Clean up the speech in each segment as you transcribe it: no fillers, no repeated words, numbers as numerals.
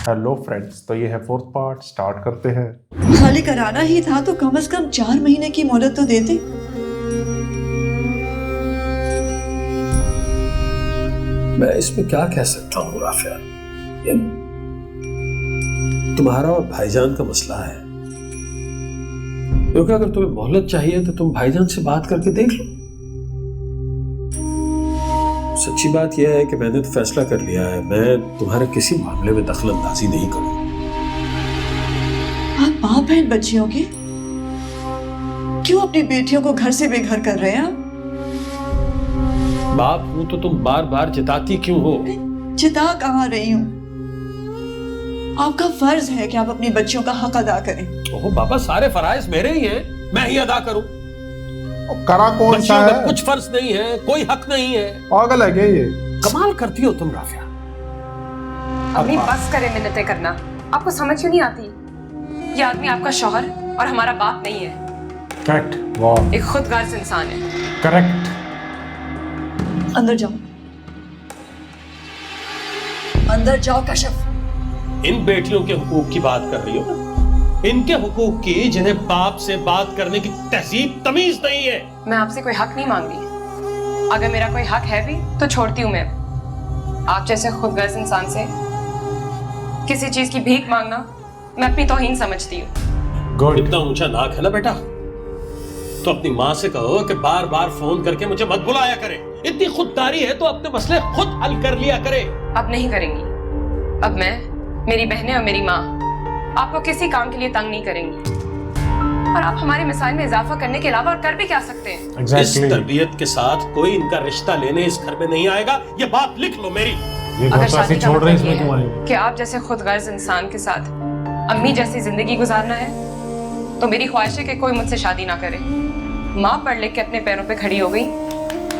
Hello friends, तो ये है फोर्थ पार्ट। स्टार्ट करते हैं। खाली कराना ही था तो कम से कम 4 महीने की मोहलत तो देते। मैं इसमें क्या कह सकता हूँ राफिया, ये तुम्हारा और भाईजान का मसला है। क्योंकि अगर तुम्हें मोहलत चाहिए तो तुम भाईजान से बात करके देख लो। सच्ची बात यह है कि मैंने तो फैसला कर लिया है, मैं तुम्हारे किसी मामले में दखल अंदाजी नहीं करूंगा। आप बाप हैं बच्चियों के, क्यों अपनी बेटियों को घर से बेघर कर रहे हैं आप? बाप हूं तो तुम बार बार जिताती क्यों हो? चिता कहाँ रही हूँ। आपका फर्ज है कि आप अपनी बच्चियों का हक अदा करें। ओह बाबा, सारे फराइज मेरे ही हैं, मैं ही अदा करूं। करा कौन सा बच्चियों है? का कुछ फर्ज नहीं है, कोई हक नहीं है। पागल है क्या ये? कमाल करती हो तुम राफिया। अम्मी बस करे मिन्नतें करना, आपको समझ क्यों नहीं आती? ये आदमी आपका शौहर और हमारा बाप नहीं है। करेक्ट। वाह, एक खुदगर्ज इंसान है। करेक्ट। अंदर जाओ, अंदर जाओ कशफ। इन बेटियों के हुकूक की बात कर रही हो ना? इनके हुकूक की जिन्हें बाप से बात करने की तहजीब तमीज नहीं है। मैं आपसे कोई हक नहीं मांगती, अगर मेरा कोई हक है भी तो छोड़ती हूँ मैं। आप जैसे खुदगर्ज इंसान से किसी चीज की भीख मांगना मैं अपनी तौहीन समझती हूँ। गुड। इतना ऊंचा नाक है ना बेटा, तो अपनी माँ से कहो कि बार बार फोन करके मुझे मत बुलाया करे। इतनी खुददारी है तो अपने मसले खुद हल कर लिया करे। अब नहीं करेंगी। अब मैं, मेरी बहनें और मेरी माँ आपको किसी काम के लिए तंग नहीं करेंगी। और आप हमारे मिसाइल में इजाफा करने के अलावा और कर भी क्या सकते हैं? Exactly. इस तरबियत के साथ कोई इनका रिश्ता लेने इस घर में नहीं आएगा, ये बात लिख लो मेरी। ये अगर घर शादी ऐसे का छोड़ रहे हैं, मतलब इसमें ये क्यों है आएंगे? कि आप जैसे खुदगर्ज इंसान के साथ अम्मी जैसी जिंदगी गुजारना है तो मेरी ख्वाहिश है कि कोई मुझसे शादी ना करे। माँ पढ़ लिख के अपने पैरों पे खड़ी हो गई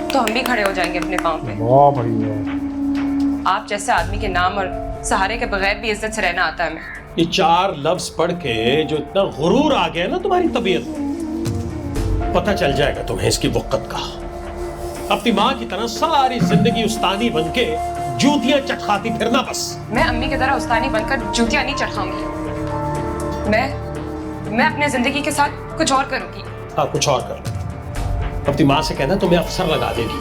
तो हम भी खड़े हो जाएंगे अपने पाँव पे। वाह भाई वाह। आप जैसे आदमी के नाम और सहारे के बगैर भी इज्जत से रहना आता है हमें। ये 4 लफ्ज पढ़ के जो इतना गुरूर आ गया ना तुम्हारी तबीयत, पता चल जाएगा तुम्हें इसकी वक़्त का। अपनी माँ की तरह सारी जिंदगी उस्तादी बनके जूतियां चटखाती फिरना बस। मैं अम्मी की तरह उस्तानी बनकर जूतियां नहीं चढ़ाऊंगी। मैं अपने जिंदगी के साथ कुछ और करूंगी। हाँ, कुछ और कर। अपनी माँ से कहना तुम्हें अफसर लगा देगी,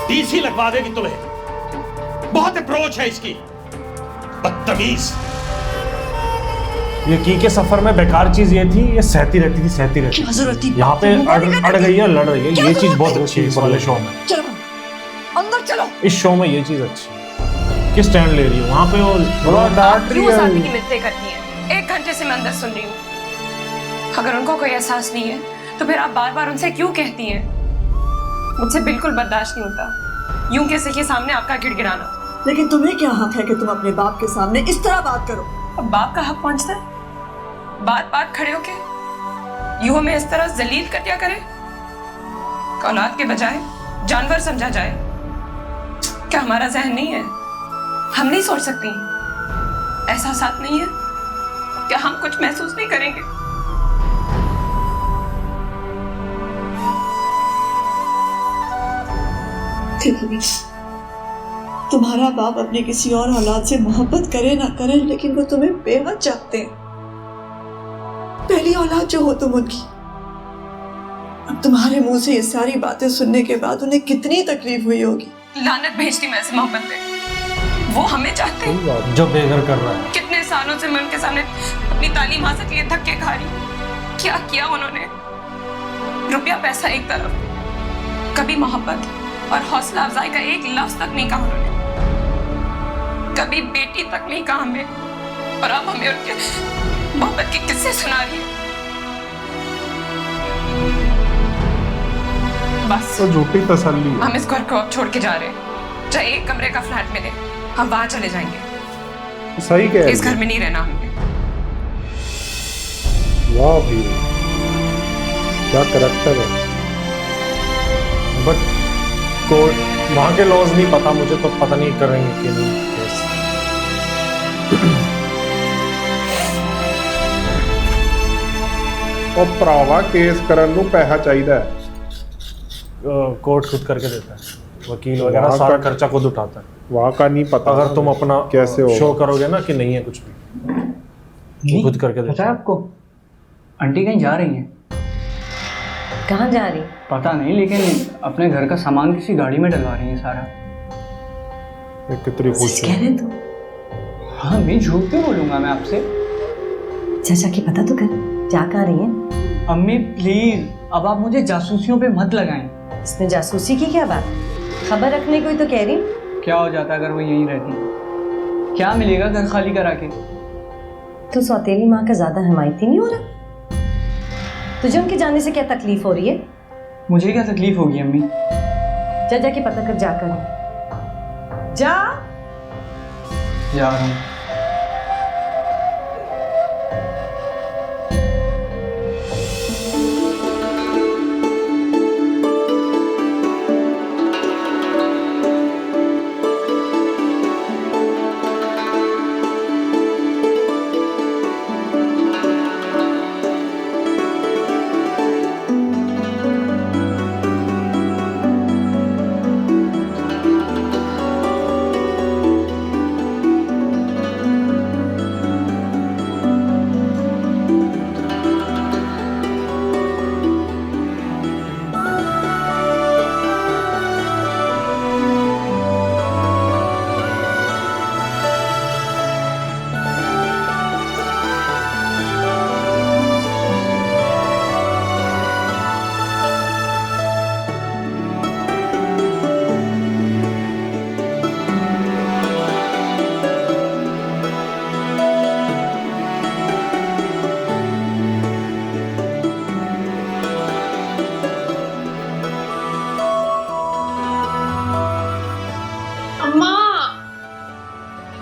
टीसी लगवा देगी तुम्हें। बहुत अप्रोच है इसकी, बदतमीज। ये की के सफर में बेकार चीज ये थी, ये सहती रहती थी, सहती रहती क्या जरूरत थी? यहाँ पे अड़ गई है, लड़ रही है। ये चीज बहुत अच्छी है इस वाले शो में। चलो अंदर चलो। इस शो में ये चीज अच्छी है कि स्टैंड ले रही है। वहाँ पे वो डांट रही क्यों उस आदमी की है। मिन्नतें करती हैं? 1 घंटे से मैं अंदर सुन रही हूँ। अगर उनको कोई एहसास नहीं है तो फिर आप बार बार उनसे क्यों कहती हैं? मुझसे बिल्कुल बर्दाश्त नहीं होता यूं किसी के सामने आपका गिड़गिड़ाना। लेकिन तुम्हें क्या हक है कि तुम अपने बाप के सामने इस तरह बात करो? अब बाप का हक पहुंचता है बात बात खड़े होके यूं हमें इस तरह जलील कर दिया करे? औलाद के बजाय जानवर समझा जाए? क्या हमारा जहन नहीं है? हम नहीं सोच सकती? एहसासात नहीं है? क्या हम कुछ महसूस नहीं करेंगे? तुम्हारा बाप अपने किसी और औलाद से मोहब्बत करे ना करे, लेकिन वो तुम्हें बेहद चाहते हैं। पहली औलाद जो हो तुम उनकी। अब तुम्हारे मुंह से ये सारी बातें सुनने के बाद उन्हें कितनी तकलीफ हुई होगी। लानत भेजती मैं ऐसे मोहब्बत पे। वो हमें चाहते हैं। जो बेघर कर रहा है। कितने सालों से मैं उनके सामने अपनी तालीम हासिल के लिए धक्के खा रही। क्या किया उन्होंने? रुपया पैसा एक तरफ, कभी मोहब्बत और हौसला अफजाई का एक लफ्ज तक नहीं कहा उन्होंने। कभी बेटी तक नहीं कहा हमें, और अब हमें उनके मोहब्बत के किस्से सुना रही है। बस तो झूठी तसल्ली है। हम इस घर को अब छोड़ के जा रहे हैं। चाहे 1 कमरे का फ्लैट मिले, हम वहां चले जाएंगे। सही कह रही इस घर है। में नहीं रहना हमने। वाह भाई, क्या करैक्टर है। बट तो वहाँ के लॉज नहीं पता मुझे, तो पता नहीं करेंगे कि नहीं केस। ਉਹ ਭਰਾਵਾ ਕੇਸ ਕਰਨ ਨੂੰ ਪੈਸਾ ਚਾਹੀਦਾ ਹੈ। कोर्ट खुद करके देता है। वकील वगैरह वहाँ सारा का- खर्चा खुद उठाता है। वहाँ का नहीं पता अगर तुम अपना कैसे होगा। शो करोगे ना कि नहीं है कुछ भी, तो खुद करके पता देखो। है आपको आंटी कहीं जा रही हैं? कहाँ जा रही? पता नहीं, लेकिन अपने घर का सामान किसी गाड़ी में डलवा रही हैं सारा। ये कितनी खुश सच है। कह रहे तू? हाँ, मैं झूठ क्यों बोलूँगा मैं आपसे? चाचा की पता तो कर, जा कहाँ रही है? अम्मी प्लीज, अब आप मुझे जासूसियों पे मत लगाएं। इसमें जासूसी की क्या बात? खबर रखने को ही तो कह रही। क्या हो जाता अगर वो यहीं रहती? क्या मिलेगा घर खाली करा के? तू सौतेली माँ का ज्यादा हिमायती नहीं हो रहा? तुझे उनके जाने से क्या तकलीफ हो रही है? मुझे क्या तकलीफ होगी अम्मी? जा जाके पता कर, जाकर जा। जा रहा हूँ।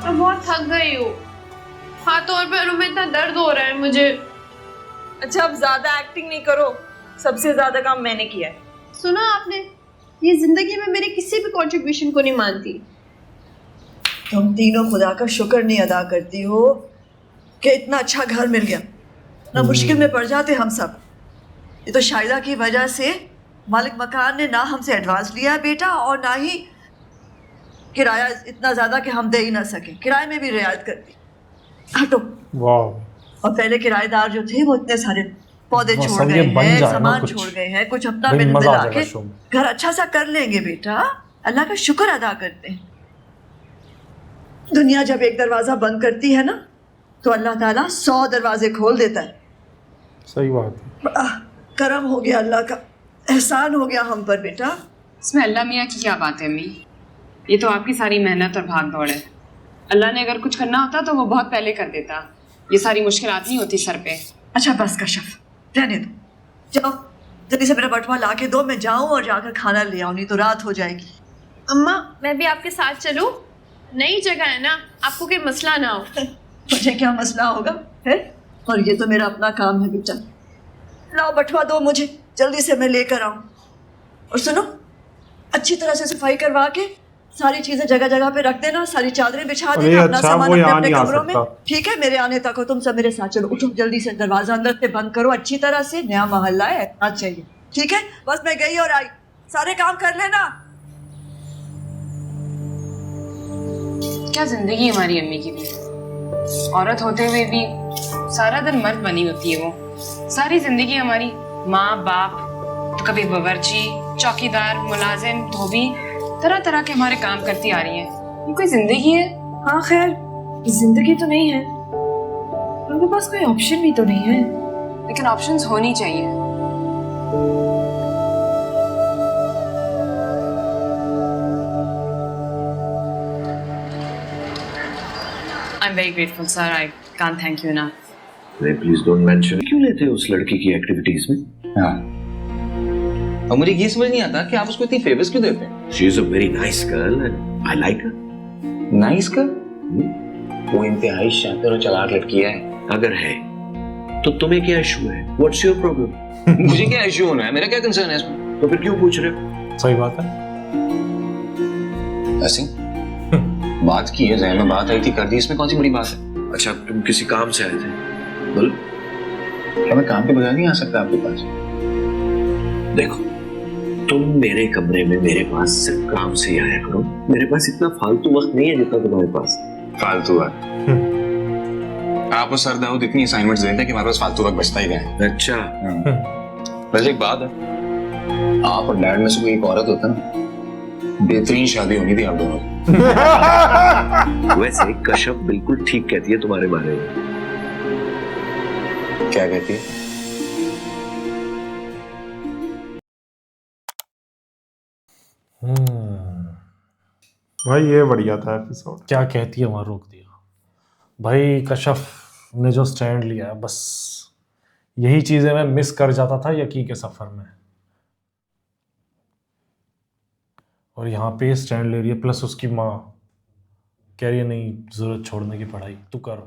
मैं बहुत थक गई हूँ। हाथों और पैरों में इतना दर्द हो रहा है मुझे। अच्छा, अब ज्यादा एक्टिंग नहीं करो, सबसे ज्यादा काम मैंने किया है। सुना आपने, ये जिंदगी में मेरे किसी भी कंट्रीब्यूशन को नहीं मानती। तुम तीनों खुदा का शुक्र नहीं अदा करती हो कि इतना अच्छा घर मिल गया, ना मुश्किल में पड़ जाते हम सब। ये तो शायदा की वजह से मालिक मकान ने ना हमसे एडवांस लिया बेटा, और ना ही किराया इतना ज़्यादा कि हम दे ही ना सके। किराए में भी रियायत कर दी। हटो। वाह। और पहले किराएदार जो थे वो इतने सारे पौधे बस छोड़ अब गए ये बन हैं, जाए ना सामान कुछ। छोड़ गए हैं, कुछ अपना भाई बिल मजा आ मिला जाएगा के शो में। घर अच्छा सा कर लेंगे बेटा। अल्लाह का शुक्र अदा करते हैं। दुनिया जब एक दरवाजा बंद करती है ना, तो अल्लाह ताला 100 दरवाजे खोल देता है। सही बात है। बड़ा करम हो गया अल्लाह का, एहसान हो गया हम पर बेटा। इसमें अल्लाह मियाँ की क्या बात है अम्मी? ये तो आपकी सारी मेहनत और भाग दौड़ है। अल्लाह ने अगर कुछ करना होता तो वो बहुत पहले कर देता। ये सारी मुश्किलात नहीं होती सर पे। अच्छा बस कशफ, रहने दो। जाओ जल्दी से मेरा बटुआ ला के दो, मैं जाऊं और जाकर खाना ले आऊं, नहीं तो रात हो जाएगी। अम्मा, मैं भी आपके साथ चलूं? नई जगह है ना, आपको कोई मसला ना हो। मुझे क्या मसला होगा है? और ये तो मेरा अपना काम है बेटा। लाओ बटुआ दो मुझे, जल्दी से मैं लेकर आऊं। और सुनो, अच्छी तरह से सफाई करवा के सारी चीजें जगह जगह पे रख देना, सारी चादरें बिछा अरे देना, अपना अच्छा, सामान वो अपने यहाँ अपने नहीं आ कमरों में। सकता। ठीक है, मेरे आने तक हो तुम सब मेरे साथ। चलो उठो जल्दी से, दरवाजा अंदर से बंद करो अच्छी तरह से। नया मोहल्ला है, आज चाहिए। ठीक है, बस मैं गई और आई। सारे काम कर लेना। क्या जिंदगी है हमारी अम्मी की भी। औरत होते हुए भी सारा दिन मर्द बनी होती है वो। सारी जिंदगी हमारी माँ बाप, तो कभी बावर्ची, चौकीदार, मुलाजिम, धोबी, तरह तरह के हमारे काम करती आ रही है। ये कोई जिंदगी है? हाँ खैर, जिंदगी तो नहीं है, उनके पास कोई ऑप्शन भी तो नहीं है। लेकिन ऑप्शंस होनी चाहिए। I'm very grateful, sir. I can't thank you enough. Please don't mention. क्यों लेते हो उस लड़की की एक्टिविटीज में? हाँ, और मुझे ये समझ नहीं आता कि आप उसको इतनी फेवर्स क्यों देते हैं? She is a very nice girl and I like her. Nice कर, वो इंतहाई शातिर और चालाक लड़की है। अगर है तो तुम्हें क्या इशू है? What's your problem? मुझे क्या इशू होना है? मेरा क्या कंसर्न है इसमें? तो फिर क्यों पूछ रहे हो? सही बात है। ऐसी बात की है, जहन में बात आई थी, कर दी, इसमें कौन सी बड़ी बात है? अच्छा, तुम किसी काम से आए थे? बोल। क्या मैं काम के बगैर नहीं आ सकता आपके पास? देखो, तुम मेरे कमरे में मेरे पास सिर्फ काम से ही आया करो। मेरे पास इतना फालतू वक्त नहीं है जितना तुम्हारे पास। फालतू वक्त? आप और सर दाऊद इतनी असाइनमेंट्स देते हैं कि हमारे पास फालतू वक्त बचता ही नहीं। अच्छा। वैसे एक बात है, आप और डैड में से कोई एक औरत होता ना, बेहतरीन शादी होनी थी आप दोनों की। वैसे कश्यप बिल्कुल ठीक कहती है तुम्हारे बारे में। क्या कहती है? भाई ये बढ़िया था एपिसोड। क्या कहती है वहाँ रोक दिया भाई। कश्यप ने जो स्टैंड लिया है, बस यही चीजें मैं मिस कर जाता था यकी के सफर में, और यहाँ पे स्टैंड ले रही है। प्लस उसकी माँ कह रही है नहीं जरूरत छोड़ने की, पढ़ाई तू कर।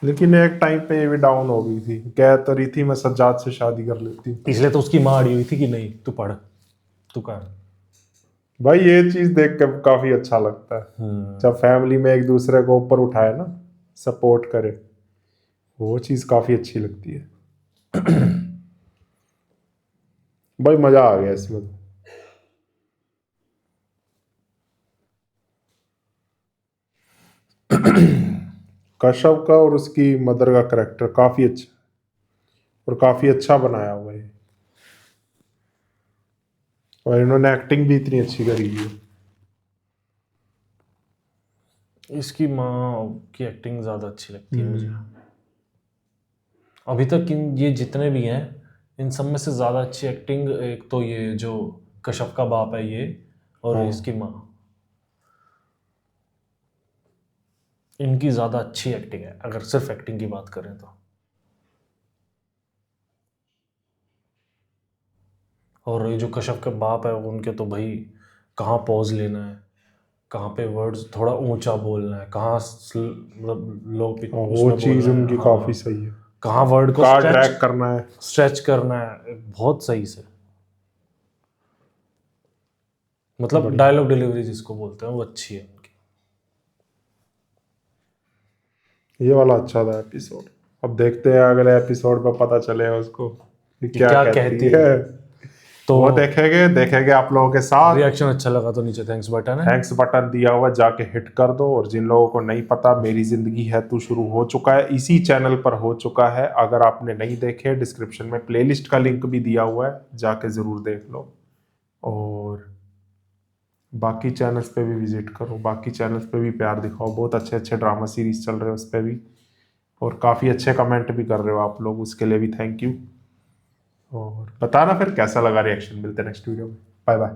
लेकिन एक टाइम पे ये भी डाउन हो गई थी, कह तो रही थी मैं सज्जाद से शादी कर लेती। इसलिए तो उसकी माँ अड़ी हुई थी कि नहीं तू पढ़ तू कर। भाई ये चीज देख के काफी अच्छा लगता है जब फैमिली में एक दूसरे को ऊपर uठाए ना, सपोर्ट करे, वो चीज काफी अच्छी लगती है। भाई मजा आ गया इसमें तो। कश्यप का और उसकी मदर का करेक्टर काफी अच्छा और काफी अच्छा बनाया हुआ है, और इन्होंने एक्टिंग भी इतनी अच्छी करी है। इसकी माँ की एक्टिंग ज़्यादा अच्छी लगती है मुझे। अभी तक ये जितने भी हैं इन सब में से ज़्यादा अच्छी एक्टिंग एक तो ये जो कश्यप का बाप है ये, और इसकी माँ, इनकी ज़्यादा अच्छी एक्टिंग है अगर सिर्फ एक्टिंग की बात करें तो। और ये जो कश्यप का बाप है उनके तो भाई कहाँ पॉज लेना है, कहाँ पे वर्ड्स थोड़ा ऊंचा बोलना है, कहाँ मतलब लो वो चीज उनकी काफी सही है। कहाँ वर्ड को ट्रैक करना है, स्ट्रेच करना है बहुत सही से। मतलब डायलॉग डिलीवरी जिसको बोलते हैं वो अच्छी है उनकी। ये वाला अच्छा था एपिसोड। अब देखते हैं अगले एपिसोड में पता चले उसको कि क्या कहती है। तो वो देखेंगे आप लोगों के साथ। रिएक्शन अच्छा लगा तो नीचे थैंक्स बटन है, थैंक्स बटन दिया हुआ, जाके हिट कर दो। और जिन लोगों को नहीं पता, मेरी जिंदगी है तू शुरू हो चुका है, इसी चैनल पर हो चुका है। अगर आपने नहीं देखे, डिस्क्रिप्शन में प्लेलिस्ट का लिंक भी दिया हुआ है, जाके जरूर देख लो। और बाकी चैनल्स पे भी विजिट करो, बाकी चैनल्स पे भी प्यार दिखाओ, बहुत अच्छे अच्छे ड्रामा सीरीज चल रहे हैं उस पर भी, और काफ़ी अच्छे कमेंट भी कर रहे हो आप लोग, उसके लिए भी थैंक यू। और बताना फिर कैसा लगा रिएक्शन। मिलते हैं नेक्स्ट वीडियो में, बाय बाय।